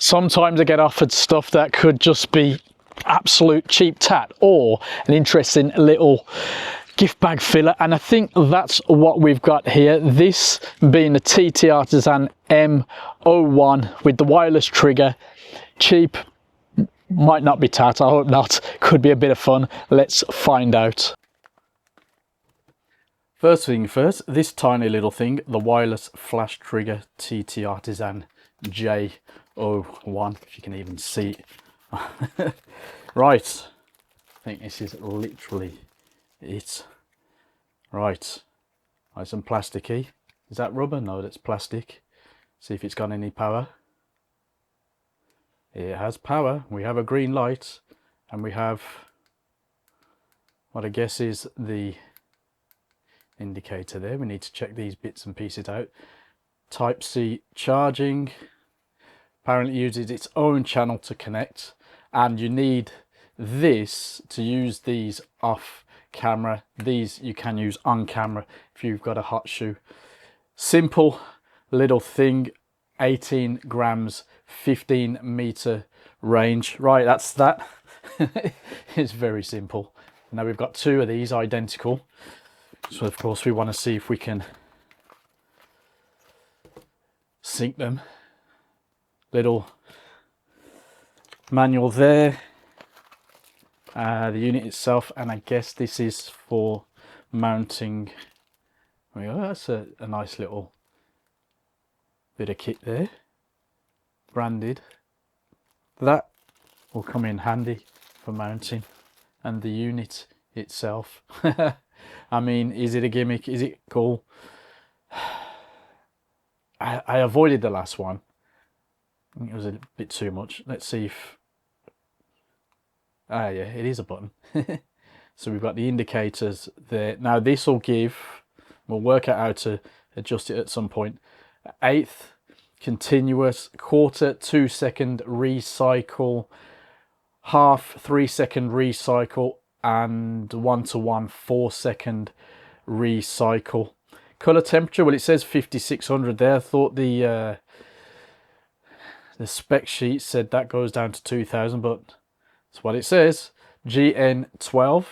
Sometimes I get offered stuff that could just be absolute cheap tat or an interesting little gift bag filler, and I think that's what we've got here. This being the TTArtisan M01 with the wireless trigger. Cheap, might not be tat, I hope not. Could be a bit of fun. Let's find out. First thing first, this tiny little thing, the wireless flash trigger TTArtisan J01, if you can even see it. Right, I think this is literally it. Right, nice and plasticky. Is that rubber? No, that's plastic. See if it's got any power. It has power. We have a green light, and we have what I guess is the indicator there. We need to check these bits and pieces out. Type C charging. Apparently uses its own channel to connect, and you need this to use these off camera. These you can use on camera if you've got a hot shoe. Simple little thing, 18 grams, 15 meter range. Right, that's that. It's very simple. Now we've got two of these identical, so of course we want to see if we can sync them. Little manual there, the unit itself, and I guess this is for mounting. There we go. That's a nice little bit of kit there, branded. That will come in handy for mounting, and the unit itself. I mean, is it a gimmick? Is it cool? I avoided the last one. I think it was a bit too much. Let's see if... Ah, yeah, it is a button. So we've got the indicators there. Now this will give... We'll work out how to adjust it at some point. 1/8 continuous, 1/4 2-second recycle, 1/2 3-second recycle, and 1:1 4-second recycle. Color temperature, well, it says 5600 there. I thought the spec sheet said that goes down to 2000, but that's what it says. GN12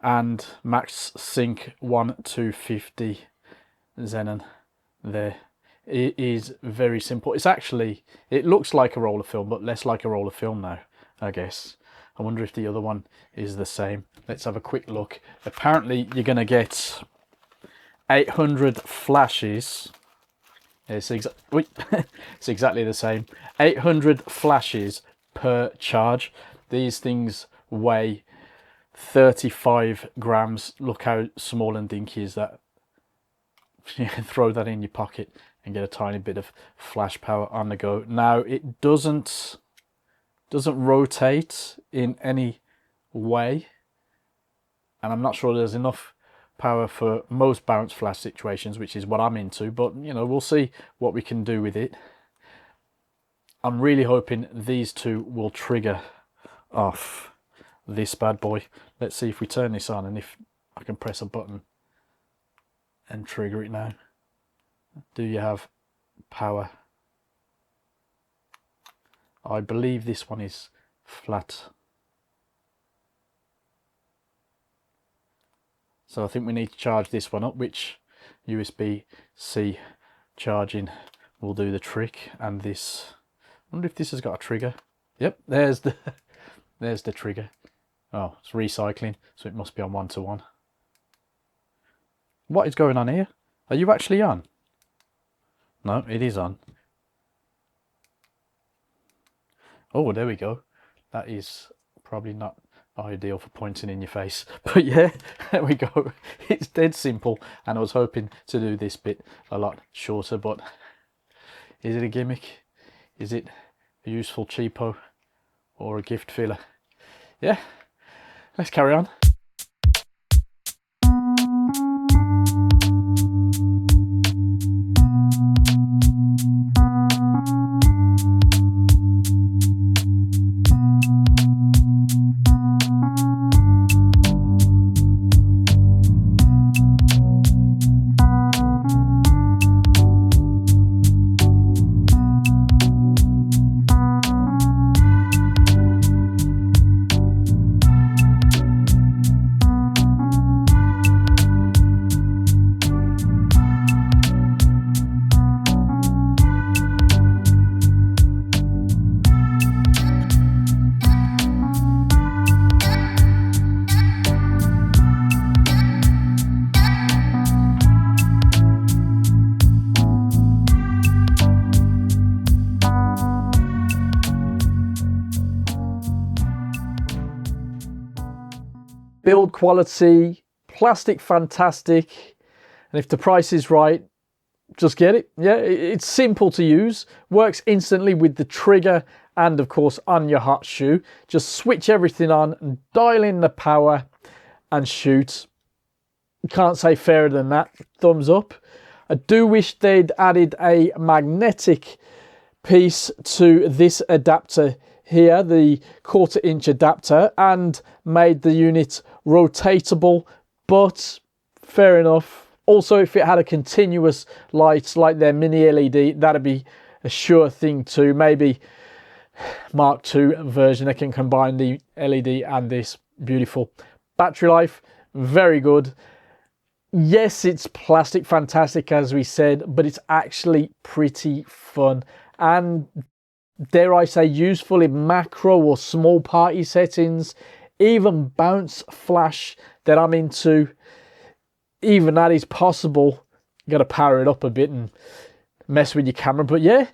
and max sync 1250 xenon there. It is very simple. It's actually, it looks like a roll of film, but less like a roll of film now, I guess. I wonder if the other one is the same. Let's have a quick look. Apparently you're going to get 800 flashes. It's, it's exactly the same. 800 flashes per charge. These things weigh 35 grams. Look how small and dinky is that. You can throw that in your pocket and get a tiny bit of flash power on the go. Now it doesn't rotate in any way, and I'm not sure there's enough power for most bounce flash situations, which is what I'm into, but you know, we'll see what we can do with it. I'm really hoping these two will trigger off this bad boy. Let's see if we turn this on and if I can press a button and trigger it now. Do you have power? I believe this one is flat. So I think we need to charge this one up, which USB-C charging will do the trick. And this, I wonder if this has got a trigger. Yep, there's the trigger. Oh, it's recycling, so it must be on 1:1. What is going on here? Are you actually on? No, it is on. Oh, there we go. That is probably not ideal for pointing in your face, but yeah, there we go. It's dead simple, and I was hoping to do this bit a lot shorter, but is it a gimmick? Is it a useful cheapo or a gift filler? Yeah, let's carry on. build quality, plastic fantastic, and if the price is right, just get it. Yeah, it's simple to use, works instantly with the trigger and of course on your hot shoe. Just switch everything on and dial in the power and shoot. Can't say fairer than that. Thumbs up. I do wish they'd added a magnetic piece to this adapter here, the 1/4 inch adapter, and made the unit rotatable, but fair enough. Also, if it had a continuous light like their mini LED, that'd be a sure thing too. Maybe Mark II version that can combine the LED and this. Beautiful. Battery life, very good. Yes, it's plastic fantastic as we said, but it's actually pretty fun and, dare I say, useful in macro or small party settings. Even bounce flash that I'm into, even that is possible. You got to power it up a bit and mess with your camera, but yeah,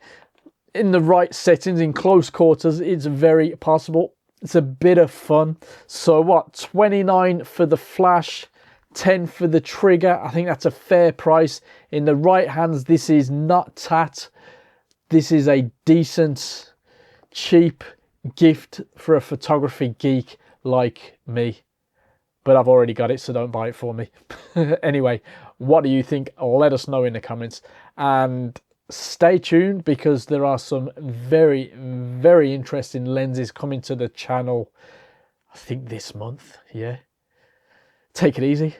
in the right settings, in close quarters, it's very possible. It's a bit of fun. So what, 29 for the flash, 10 for the trigger. I think that's a fair price. In the right hands, this is not tat. This is a decent, cheap gift for a photography geek like me. But I've already got it, so don't buy it for me. Anyway, what do you think? Let us know in the comments. And stay tuned, because there are some very, very interesting lenses coming to the channel, I think this month. Yeah. Take it easy.